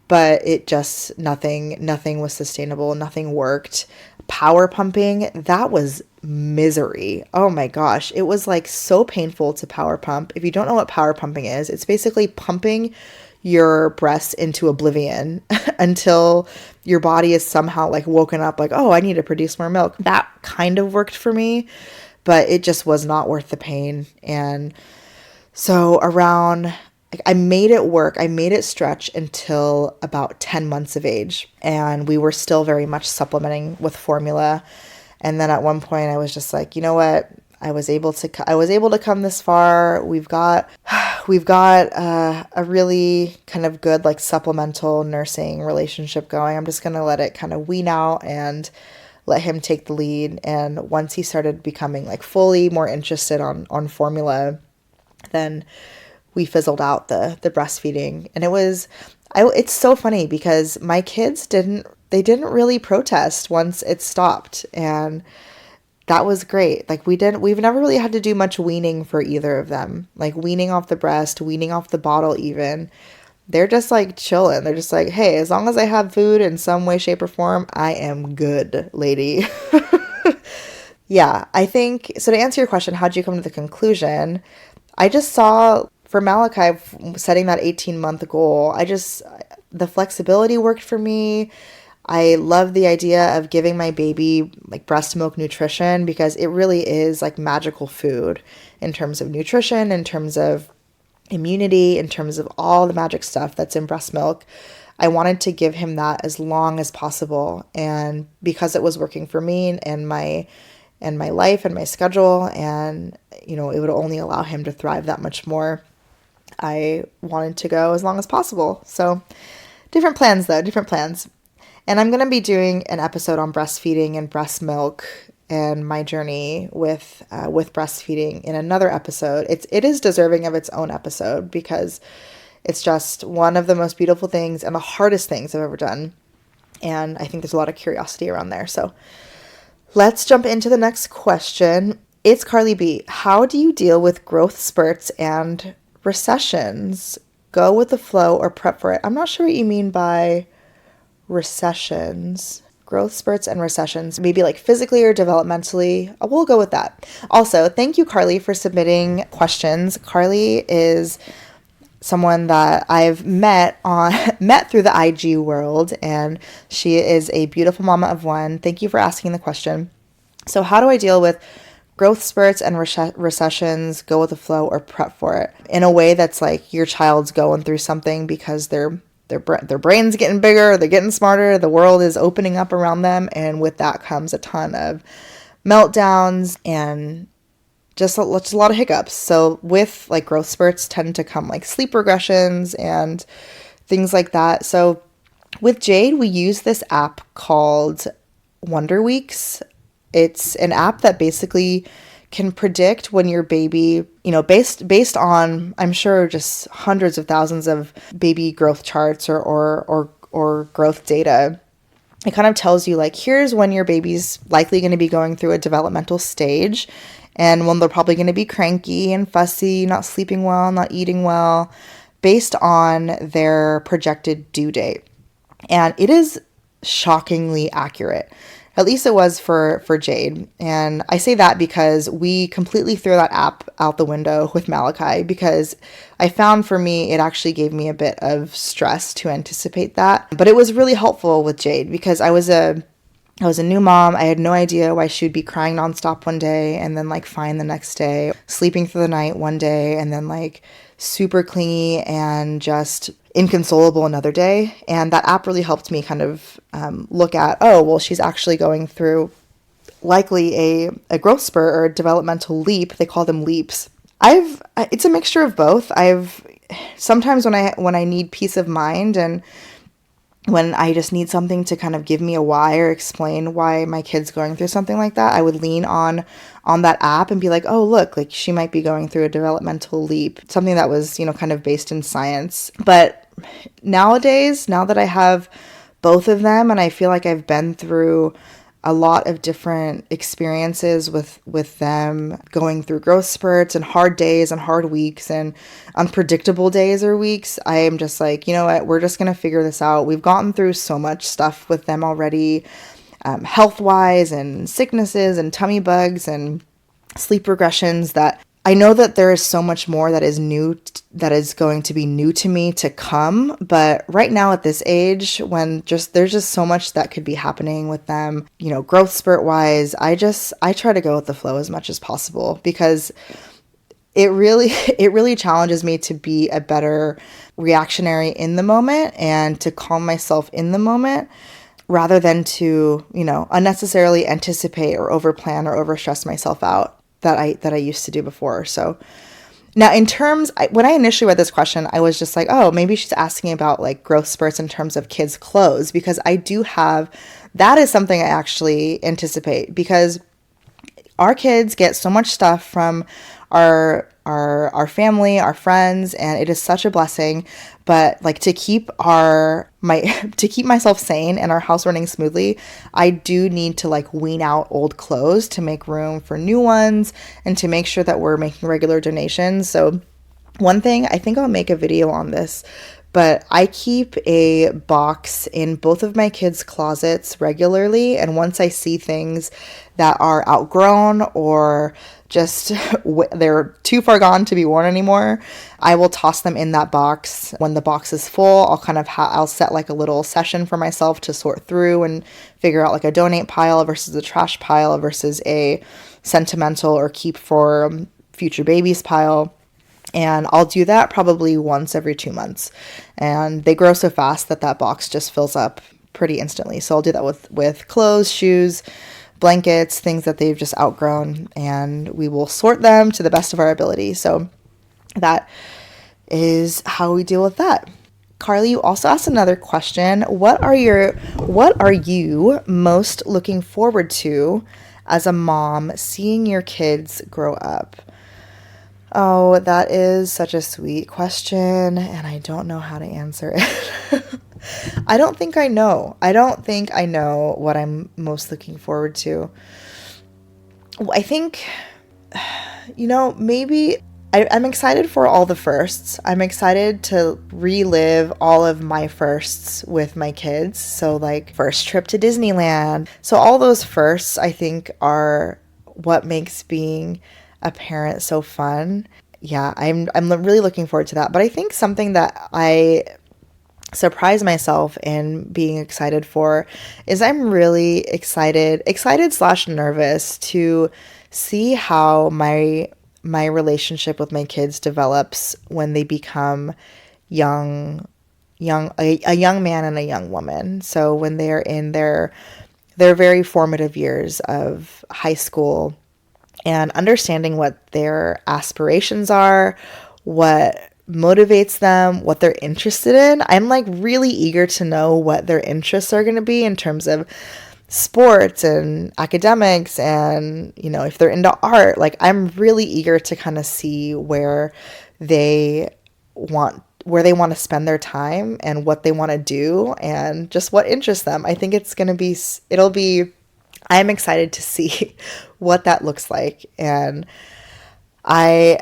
But it just, nothing was sustainable. Nothing worked. Power pumping, that was misery. Oh my gosh. It was like so painful to power pump. If you don't know what power pumping is, it's basically pumping your breasts into oblivion until your body is somehow like woken up like, oh, I need to produce more milk. That kind of worked for me, but it just was not worth the pain. And so I made it work. I made it stretch until about 10 months of age. And we were still very much supplementing with formula. And then at one point I was just like, you know what? I was able to come this far. We've got a really kind of good like supplemental nursing relationship going. I'm just going to let it kind of wean out and let him take the lead. And once he started becoming like fully more interested on formula, then we fizzled out the breastfeeding. And it's so funny because my kids didn't really protest once it stopped. And that was great. Like we've never really had to do much weaning for either of them. Like weaning off the breast, weaning off the bottle even. They're just like chilling. They're just like, hey, as long as I have food in some way, shape, or form, I am good, lady. Yeah, I think, so to answer your question, how'd you come to the conclusion? I just saw for Malachi setting that 18-month goal, the flexibility worked for me. I love the idea of giving my baby like breast milk nutrition because it really is like magical food in terms of nutrition, in terms of immunity, in terms of all the magic stuff that's in breast milk. I wanted to give him that as long as possible. And because it was working for me and my life and my schedule, and it would only allow him to thrive that much more, I wanted to go as long as possible. So different plans. And I'm going to be doing an episode on breastfeeding and breast milk and my journey with breastfeeding in another episode. It is deserving of its own episode because it's just one of the most beautiful things and the hardest things I've ever done. And I think there's a lot of curiosity around there. So let's jump into the next question. It's Carly B. How do you deal with growth spurts and recessions? Go with the flow or prep for it? I'm not sure what you mean by recessions. Growth spurts and recessions, maybe like physically or developmentally. We'll go with that. Also, thank you, Carly, for submitting questions. Carly is someone that I've met through the IG world, and she is a beautiful mama of one. Thank you for asking the question. So how do I deal with growth spurts and recessions? Go with the flow or prep for it in a way that's like your child's going through something because their brain's getting bigger, they're getting smarter, the world is opening up around them, and with that comes a ton of meltdowns and just a lot of hiccups. So with like growth spurts tend to come like sleep regressions and things like that. So with Jade, we use this app called Wonder Weeks. It's an app that basically can predict when your baby, based on, I'm sure, just hundreds of thousands of baby growth charts or growth data. It kind of tells you like, here's when your baby's likely going to be going through a developmental stage, and when they're probably going to be cranky and fussy, not sleeping well, not eating well, based on their projected due date. And it is shockingly accurate. At least it was for Jade. And I say that because we completely threw that app out the window with Malachi, because I found for me, it actually gave me a bit of stress to anticipate that. But it was really helpful with Jade because I was a new mom. I had no idea why she would be crying nonstop one day and then like fine the next day, sleeping through the night one day, and then like super clingy and just inconsolable another day. And that app really helped me kind of look at, oh, well, she's actually going through likely a growth spurt or a developmental leap. They call them leaps. It's a mixture of both. Sometimes when I need peace of mind and when I just need something to kind of give me a why or explain why my kid's going through something like that, I would lean on that app and be like, oh, look, like she might be going through a developmental leap, something that was, kind of based in science. But nowadays, now that I have both of them and I feel like I've been through a lot of different experiences with them going through growth spurts and hard days and hard weeks and unpredictable days or weeks, I am just like, you know what, we're just going to figure this out. We've gotten through so much stuff with them already, health-wise and sicknesses and tummy bugs and sleep regressions, that I know that there is so much more that is new, that is going to be new to me to come. But right now at this age, when there's just so much that could be happening with them, growth spurt wise, I try to go with the flow as much as possible, because it really challenges me to be a better reactionary in the moment and to calm myself in the moment, rather than to, unnecessarily anticipate or overplan or overstress myself out that I used to do before. So now when I initially read this question, I was just like, oh, maybe she's asking about like growth spurts in terms of kids' clothes, because that is something I actually anticipate, because our kids get so much stuff from our family, our friends, and it is such a blessing. But like to keep to keep myself sane and our house running smoothly, I do need to like wean out old clothes to make room for new ones and to make sure that we're making regular donations. So one thing, I think I'll make a video on this, but I keep a box in both of my kids' closets regularly. And once I see things that are outgrown or just they're too far gone to be worn anymore, I will toss them in that box. When the box is full, I'll kind of I'll set like a little session for myself to sort through and figure out like a donate pile versus a trash pile versus a sentimental or keep for future babies pile. And I'll do that probably once every 2 months. And they grow so fast that box just fills up pretty instantly. So I'll do that with clothes, shoes, blankets, things that they've just outgrown, and we will sort them to the best of our ability. So that is how we deal with that. Carly, you also asked another question. What are you most looking forward to as a mom, seeing your kids grow up? Oh, that is such a sweet question, and I don't know how to answer it. I don't think I know. I don't think I know what I'm most looking forward to. I think, maybe I'm excited for all the firsts. I'm excited to relive all of my firsts with my kids. So like first trip to Disneyland. So all those firsts, I think, are what makes being a parent so fun. Yeah, I'm really looking forward to that. But I think something that I surprise myself in being excited for is I'm really excited / nervous to see how my relationship with my kids develops when they become a young man and a young woman. So when they're in their very formative years of high school, and understanding what their aspirations are, what motivates them, what they're interested in. I'm like really eager to know what their interests are going to be in terms of sports and academics, and if they're into art. Like I'm really eager to kind of see where they want to spend their time and what they want to do and just what interests them. I think I'm excited to see what that looks like. And I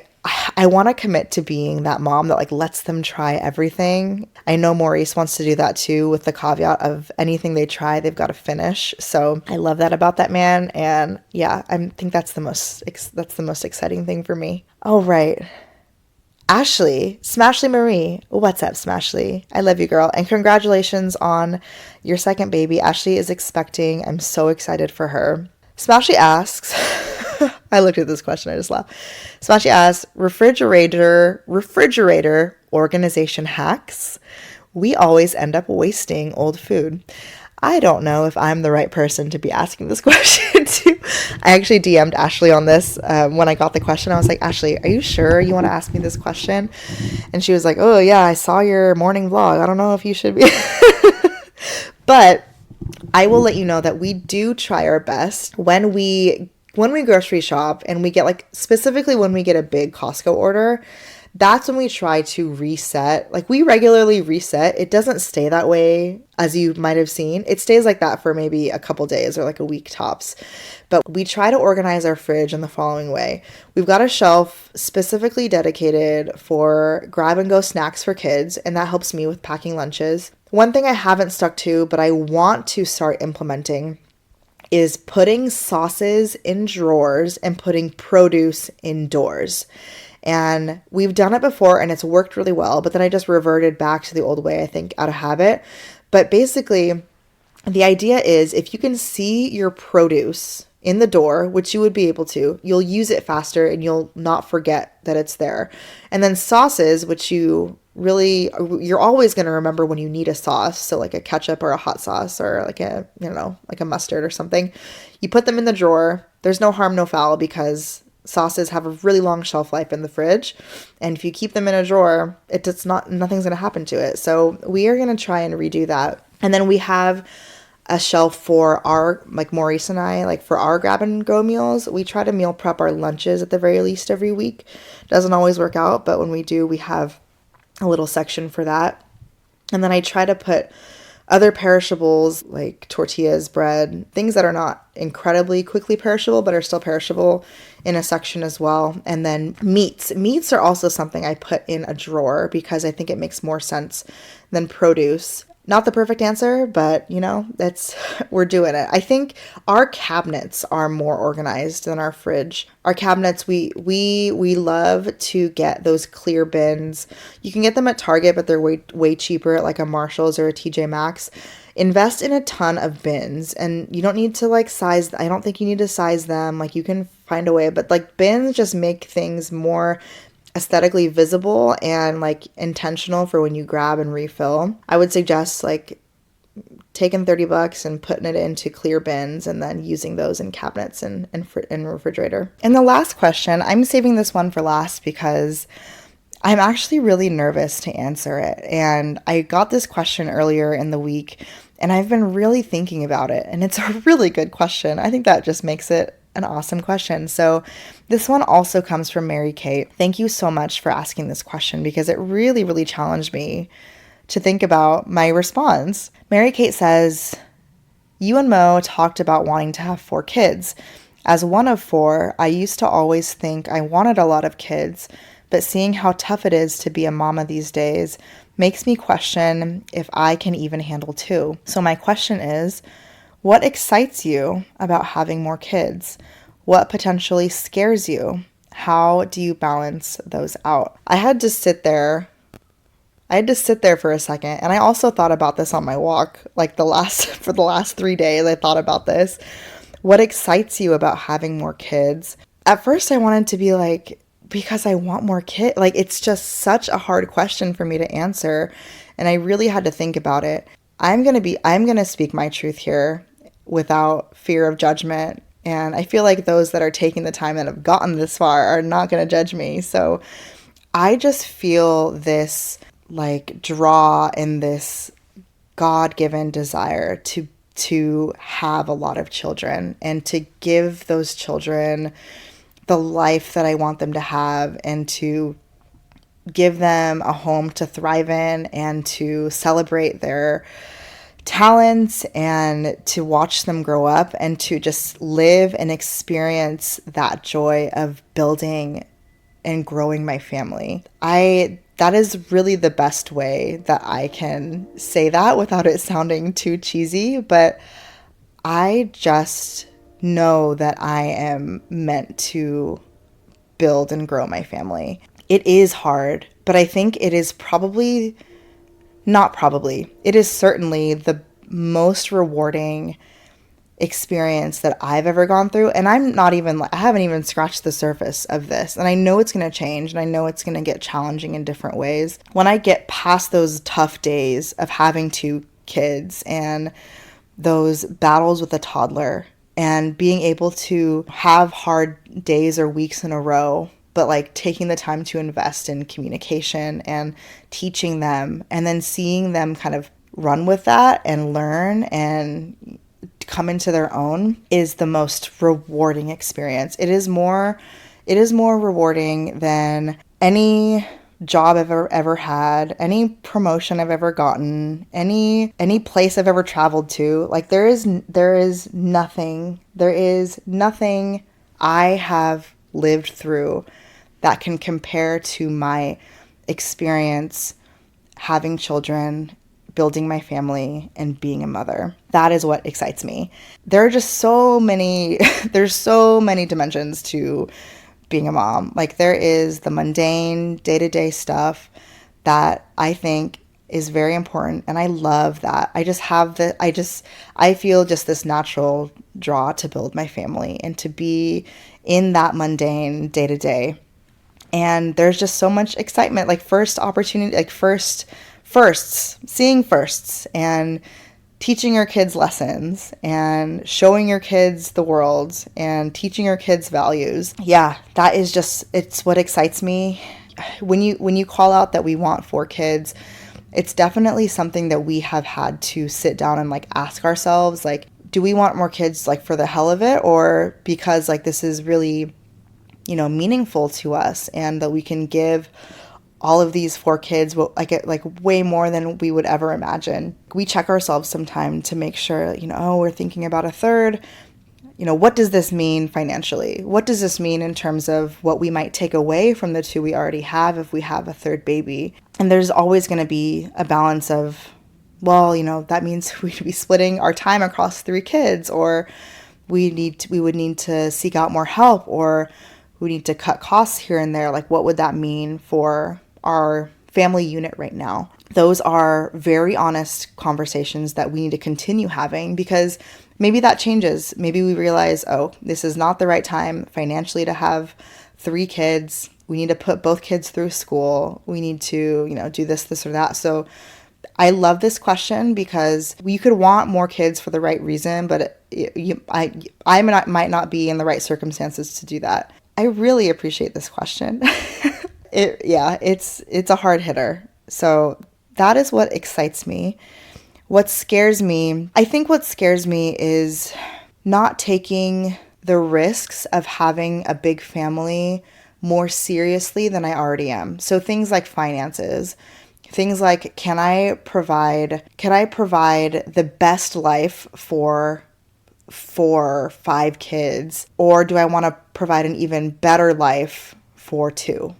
want to commit to being that mom that like lets them try everything. I know Maurice wants to do that too, with the caveat of anything they try, they've got to finish. So I love that about that man. And yeah, I think that's the most exciting thing for me. All right. Ashley, Smashly Marie. What's up, Smashly? I love you, girl. And congratulations on your second baby. Ashley is expecting. I'm so excited for her. Smashly asks, I looked at this question, I just laughed. Smashly asks, refrigerator organization hacks. We always end up wasting old food. I don't know if I'm the right person to be asking this question to. I actually DM'd Ashley on this when I got the question. I was like, Ashley, are you sure you want to ask me this question? And she was like, oh yeah, I saw your morning vlog. I don't know if you should be. But I will let you know that we do try our best when we grocery shop, and we get specifically when we get a big Costco order. That's when we try to reset. Like we regularly reset. It doesn't stay that way, as you might have seen. It stays like that for maybe a couple days or like a week tops. But we try to organize our fridge in the following way. We've got a shelf specifically dedicated for grab and go snacks for kids, and that helps me with packing lunches. One thing I haven't stuck to, but I want to start implementing, is putting sauces in drawers and putting produce indoors. And we've done it before and it's worked really well, but then I just reverted back to the old way, I think, out of habit. But basically, the idea is if you can see your produce in the door, which you would be able to, you'll use it faster and you'll not forget that it's there. And then sauces, which you're always going to remember when you need a sauce. So like a ketchup or a hot sauce or like a mustard or something. You put them in the drawer. There's no harm, no foul, because sauces have a really long shelf life in the fridge. And if you keep them in a drawer, nothing's going to happen to it. So we are going to try and redo that. And then we have a shelf for our, like Maurice and I, like for our grab and go meals. We try to meal prep our lunches at the very least every week. Doesn't always work out, but when we do, we have a little section for that. And then I try to put other perishables like tortillas, bread, things that are not incredibly quickly perishable but are still perishable in a section as well. And then meats. Meats are also something I put in a drawer because I think it makes more sense than produce. Not the perfect answer, but that's we're doing it. I think our cabinets are more organized than our fridge. Our cabinets, we love to get those clear bins. You can get them at Target, but they're way cheaper at like a Marshall's or a TJ Maxx. Invest in a ton of bins, and you don't need to like size. I don't think you need to size them. Like you can find a way, but like bins just make things more aesthetically visible and like intentional for when you grab and refill. I would suggest like taking $30 and putting it into clear bins and then using those in cabinets and refrigerator. And the last question, I'm saving this one for last because I'm actually really nervous to answer it. And I got this question earlier in the week and I've been really thinking about it. And it's a really good question. I think that just makes it an awesome question. So this one also comes from Mary Kate. Thank you so much for asking this question because it really, really challenged me to think about my response. Mary Kate says, you and Mo talked about wanting to have 4 kids. As one of 4, I used to always think I wanted a lot of kids, but seeing how tough it is to be a mama these days makes me question if I can even handle 2. So my question is, what excites you about having more kids? What potentially scares you? How do you balance those out? I had to sit there for a second. And I also thought about this on my walk, like for the last 3 days, I thought about this. What excites you about having more kids? At first I wanted to be like, because I want more kids. Like, it's just such a hard question for me to answer. And I really had to think about it. I'm going to speak my truth here without fear of judgment. And I feel like those that are taking the time that have gotten this far are not going to judge me. So I just feel this like draw and this God-given desire to have a lot of children and to give those children the life that I want them to have and to give them a home to thrive in and to celebrate their talents and to watch them grow up and to just live and experience that joy of building and growing my family. That is really the best way that I can say that without it sounding too cheesy, but I just know that I am meant to build and grow my family. It is hard, but I think it is it is certainly the most rewarding experience that I've ever gone through. And I haven't even scratched the surface of this. And I know it's going to change and I know it's going to get challenging in different ways. When I get past those tough days of having 2 kids and those battles with a toddler and being able to have hard days or weeks in a row, but like taking the time to invest in communication and teaching them and then seeing them kind of run with that and learn and come into their own is the most rewarding experience. It is more rewarding than any job I've ever had, any promotion I've ever gotten, any place I've ever traveled to. Like there is nothing I have lived through that can compare to my experience having children, building my family, and being a mother. That is what excites me. There are just there's so many dimensions to being a mom. Like there is the mundane day-to-day stuff that I think is very important, and I love that. I feel just this natural draw to build my family and to be in that mundane day-to-day. And there's just so much excitement, like first opportunity, like firsts, seeing firsts and teaching your kids lessons and showing your kids the world and teaching your kids values. Yeah, that is just, it's what excites me. When you call out that we want 4 kids it's definitely something that we have had to sit down and like ask ourselves, like, do we want more kids like for the hell of it, or because like this is really, meaningful to us, and that we can give all of these 4 kids like way more than we would ever imagine. We check ourselves sometime to make sure, oh, we're thinking about a third. What does this mean financially? What does this mean in terms of what we might take away from the 2 we already have if we have a third baby? And there's always going to be a balance of, well, that means we'd be splitting our time across 3 kids, or we would need to seek out more help, or we need to cut costs here and there. Like, what would that mean for our family unit right now? Those are very honest conversations that we need to continue having, because maybe that changes. Maybe we realize, oh, this is not the right time financially to have 3 kids. We need to put both kids through school. We need to, do this or that. So I love this question, because you could want more kids for the right reason, but I might not be in the right circumstances to do that. I really appreciate this question. It's a hard hitter. So that is what excites me. What scares me is not taking the risks of having a big family more seriously than I already am. So things like finances, things like, can I provide the best life for 5 kids, or do I want to provide an even better life for 2,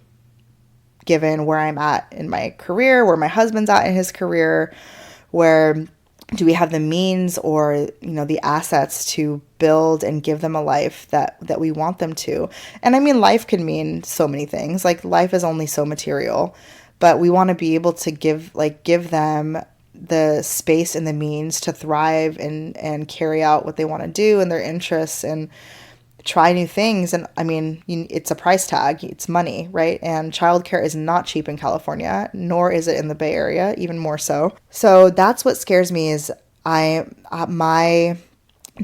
given where I'm at in my career, where my husband's at in his career, where do we have the means or the assets to build and give them a life that we want them to. And I mean, life can mean so many things. Like, life is only so material, but we want to be able to give them the space and the means to thrive and carry out what they want to do and their interests and try new things. And I mean, it's a price tag. It's money, right? And childcare is not cheap in California, nor is it in the Bay Area, even more so. So that's what scares me, is my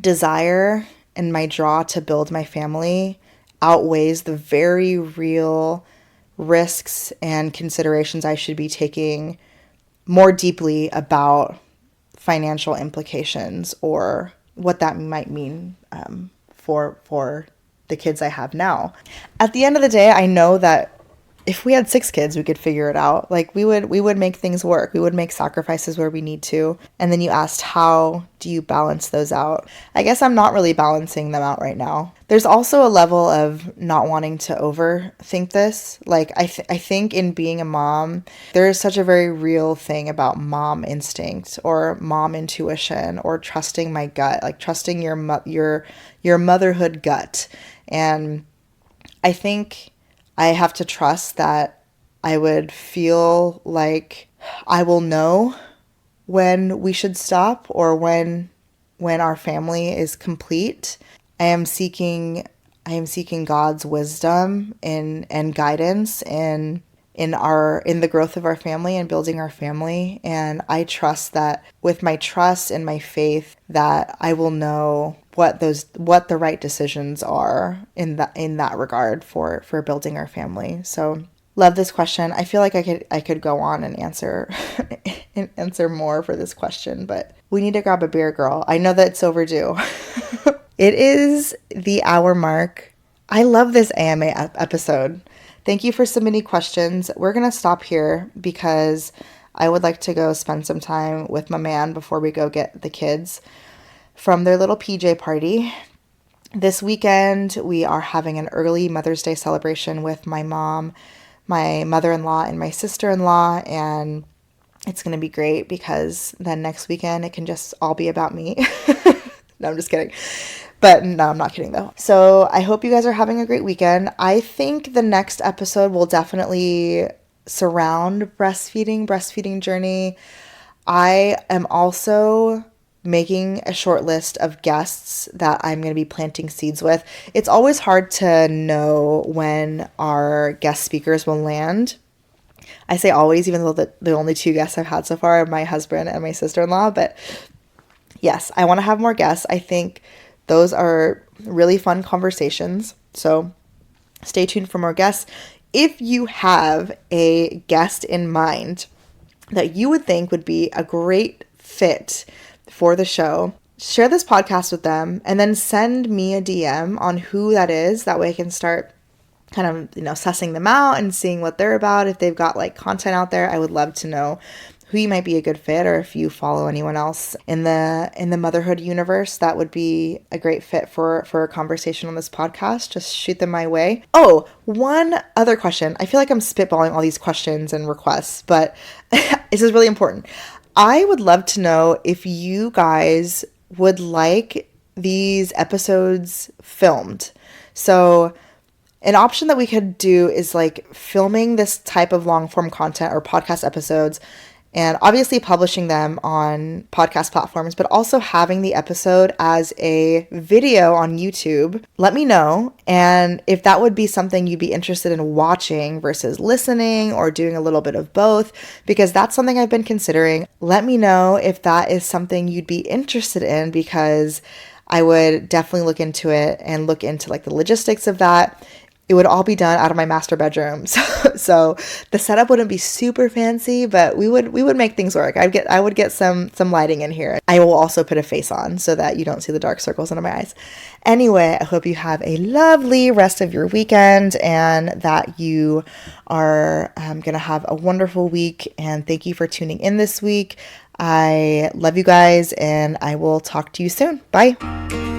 desire and my draw to build my family outweighs the very real risks and considerations I should be taking more deeply about financial implications, or what that might mean for the kids I have now. At the end of the day, I know that if we had 6 kids, we could figure it out. Like, we would make things work. We would make sacrifices where we need to. And then you asked, how do you balance those out? I guess I'm not really balancing them out right now. There's also a level of not wanting to overthink this. Like, I think in being a mom, there is such a very real thing about mom instinct or mom intuition, or trusting my gut, like trusting your motherhood gut. And I think I have to trust that I would feel like I will know when we should stop, or when our family is complete. I am seeking God's wisdom and guidance in the growth of our family and building our family. And I trust that with my trust and my faith, that I will know what the right decisions are in that regard for building our family. So love this question. I feel like I could go on and answer more for this question, but we need to grab a beer, girl. I know that it's overdue. It is the hour mark. I love this AMA episode. Thank you for submitting questions. We're going to stop here because I would like to go spend some time with my man before we go get the kids from their little PJ party. This weekend, we are having an early Mother's Day celebration with my mom, my mother-in-law, and my sister-in-law, and it's going to be great because then next weekend it can just all be about me. No, I'm just kidding. But no, I'm not kidding though. So I hope you guys are having a great weekend. I think the next episode will definitely surround breastfeeding journey. I am also making a short list of guests that I'm going to be planting seeds with. It's always hard to know when our guest speakers will land. I say always, even though the only 2 guests I've had so far are my husband and my sister-in-law. But yes, I want to have more guests. I think those are really fun conversations. So stay tuned for more guests. If you have a guest in mind that you would think would be a great fit for the show, share this podcast with them, and then send me a DM on who that is. That way I can start kind of, sussing them out and seeing what they're about. If they've got like content out there, I would love to know who you might be a good fit, or if you follow anyone else in the motherhood universe that would be a great fit for a conversation on this podcast. Just shoot them my way. Oh, one other question. I feel like I'm spitballing all these questions and requests, but this is really important. I would love to know if you guys would like these episodes filmed. So an option that we could do is like filming this type of long form content or podcast episodes, and obviously publishing them on podcast platforms, but also having the episode as a video on YouTube. Let me know. And if that would be something you'd be interested in watching versus listening, or doing a little bit of both, because that's something I've been considering. Let me know if that is something you'd be interested in, because I would definitely look into it and look into like the logistics of that. It would all be done out of my master bedroom. So the setup wouldn't be super fancy, but we would make things work. I would get some lighting in here. I will also put a face on so that you don't see the dark circles under my eyes. Anyway, I hope you have a lovely rest of your weekend, and that you are going to have a wonderful week. And thank you for tuning in this week. I love you guys, and I will talk to you soon. Bye.